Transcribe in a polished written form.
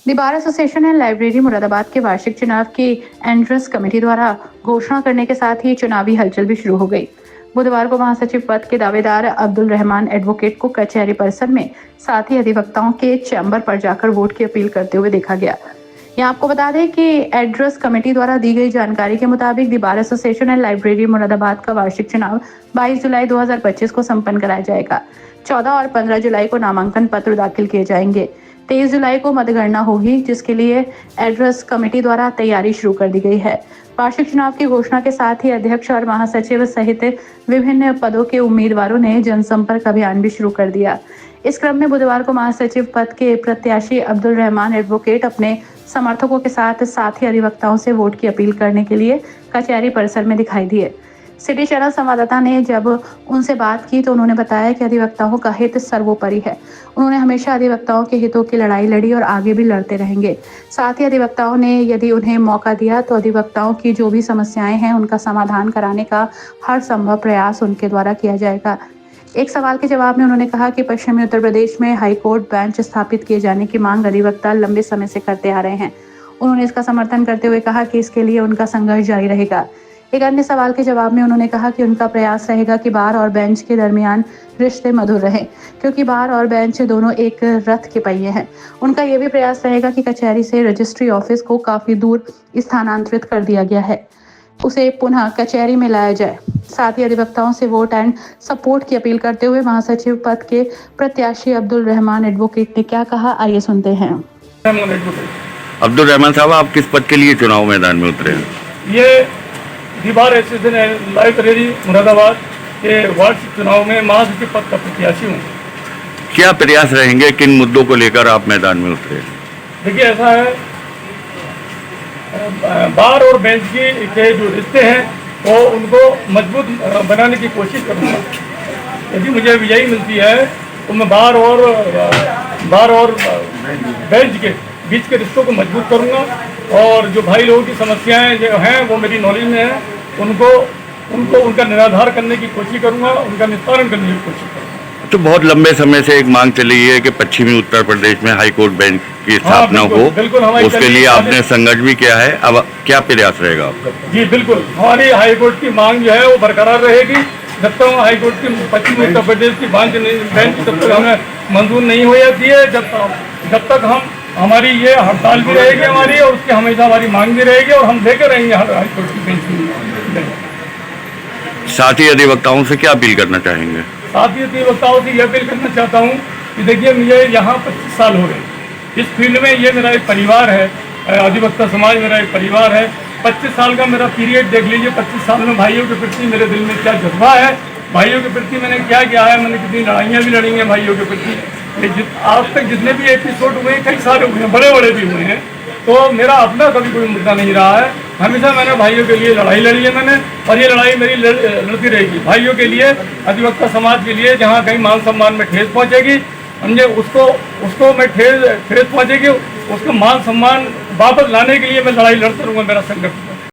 The bar association and library Moradabad के वार्षिक चुनाव की एंट्रेंस कमेटी द्वारा घोषणा करने के साथ ही चुनावी हलचल भी शुरू हो गई। बुधवार को महासचिव पद के दावेदार अब्दुल रहमान एडवोकेट को कचहरी परिसर में साथ ही अधिवक्ताओं के चैम्बर पर जाकर वोट की अपील करते हुए देखा गया। यहाँ आपको बता दें कि एड्रेस कमेटी द्वारा दी गई जानकारी के मुताबिक the bar association and library Moradabad का वार्षिक चुनाव 22 जुलाई 2025 को संपन्न कराया जाएगा। 14 और 15 जुलाई को नामांकन पत्र दाखिल किए जाएंगे। 23 जुलाई को मतगणना होगी, जिसके लिए एड्रेस कमेटी द्वारा तैयारी शुरू कर दी गई है। वार्षिक चुनाव की घोषणा के साथ ही अध्यक्ष और महासचिव सहित विभिन्न पदों के उम्मीदवारों ने जनसंपर्क अभियान भी शुरू कर दिया। इस क्रम में बुधवार को महासचिव पद के प्रत्याशी अब्दुल रहमान एडवोकेट अपने समर्थकों के साथ ही अधिवक्ताओं से वोट की अपील करने के लिए कचहरी परिसर में दिखाई दिए। सिटी चैनल संवाददाता ने जब उनसे बात की तो उन्होंने बताया कि अधिवक्ताओं का हित सर्वोपरि है। उन्होंने हमेशा अधिवक्ताओं के हितों की लड़ाई लड़ी और आगे भी लड़ते रहेंगे। साथ ही अधिवक्ताओं ने यदि उन्हें मौका दिया तो अधिवक्ताओं की जो भी समस्याएं हैं उनका समाधान कराने का हर संभव प्रयास उनके द्वारा किया जाएगा। एक सवाल के जवाब में उन्होंने कहा कि पश्चिमी उत्तर प्रदेश में हाईकोर्ट बेंच स्थापित किए जाने की मांग अधिवक्ता लंबे समय से करते आ रहे हैं। उन्होंने इसका समर्थन करते हुए कहा कि इसके लिए उनका संघर्ष जारी रहेगा। एक अन्य सवाल के जवाब में उन्होंने कहा कि उनका प्रयास रहेगा कि बार और बेंच के दरमियान रिश्ते मधुर रहें, क्योंकि बार और बेंच दोनों एक रथ के पहिए हैं। उनका यह भी प्रयास रहेगा कि कचहरी से रजिस्ट्री ऑफिस को काफी दूर स्थानांतरित कर दिया गया है, उसे पुनः कचहरी में लाया जाए। साथ ही अधिवक्ताओं से वोट एंड सपोर्ट की अपील करते हुए महासचिव पद के प्रत्याशी अब्दुल रहमान एडवोकेट ने क्या कहा, आइए सुनते हैं। अब्दुल रहमान साहब, आप किस पद के लिए चुनाव मैदान में उतरे हैं? ये the bar association library Moradabad के वार्षिक चुनाव में महासचिव पद का प्रत्याशी हूँ। क्या प्रयास रहेंगे, किन मुद्दों को लेकर आप मैदान में उतरे? देखिए, ऐसा है, बार और बेंच के जो रिश्ते हैं वो उनको मजबूत बनाने की कोशिश करूँगा। यदि मुझे विजयी मिलती है तो मैं बार और बेंच के बीच के रिश्तों को मजबूत करूँगा और जो भाई लोगों की समस्याएं जो हैं वो मेरी नॉलेज में है, उनका निराधार करने की कोशिश करूँगा, उनका निस्तारण करने की कोशिश करूँगा। तो बहुत लंबे समय से एक मांग चली है कि पश्चिमी उत्तर प्रदेश में हाईकोर्ट बेंच की स्थापना हो, उसके लिए आपने संघर्ष भी किया है। अब क्या प्रयास रहेगा आपका? जी बिल्कुल, हमारी हाईकोर्ट की मांग जो है वो बरकरार रहेगी। जब तक हाईकोर्ट की पश्चिमी उत्तर प्रदेश की बेंच तब तक हमें मंजूर नहीं हो जाती है, जब तक हमारी ये हड़ताल भी रहेगी हमारी, और उसकी हमेशा हमारी मांग भी रहेगी और हम लेकर रहेंगे हाईकोर्ट की बेंच की। साथ ही अधिवक्ताओं से क्या अपील करना चाहेंगे? साथ ही अधिवक्ताओं से यह अपील करना चाहता हूँ कि देखिए, मुझे यहाँ 25 साल हो गए इस फील्ड में। ये मेरा एक परिवार है, अधिवक्ता समाज मेरा एक परिवार है। 25 साल का मेरा पीरियड देख लीजिए। 25 साल में भाइयों के प्रति मेरे दिल में क्या जज्बा है, भाइयों के प्रति मैंने क्या किया है, मैंने कितनी लड़ाइयाँ भी लड़ी हैं भाइयों के प्रति। आज तक जितने भी एपिसोड हुए हैं, कई सारे हुए हैं, बड़े बड़े भी हुए हैं, तो मेरा अपना कभी कोई मुद्दा नहीं रहा है। हमेशा मैंने भाइयों के लिए लड़ाई लड़ी है मैंने, और ये लड़ाई मेरी लड़ती रहेगी भाइयों के लिए, अधिवक्ता समाज के लिए। जहाँ कहीं मान सम्मान में ठेस पहुँचेगी, समझे, उसको मैं ठेस पहुँचेगी, उसका मान सम्मान वापस लाने के लिए मैं लड़ाई लड़ता रहूँगा। मेरा संघर्ष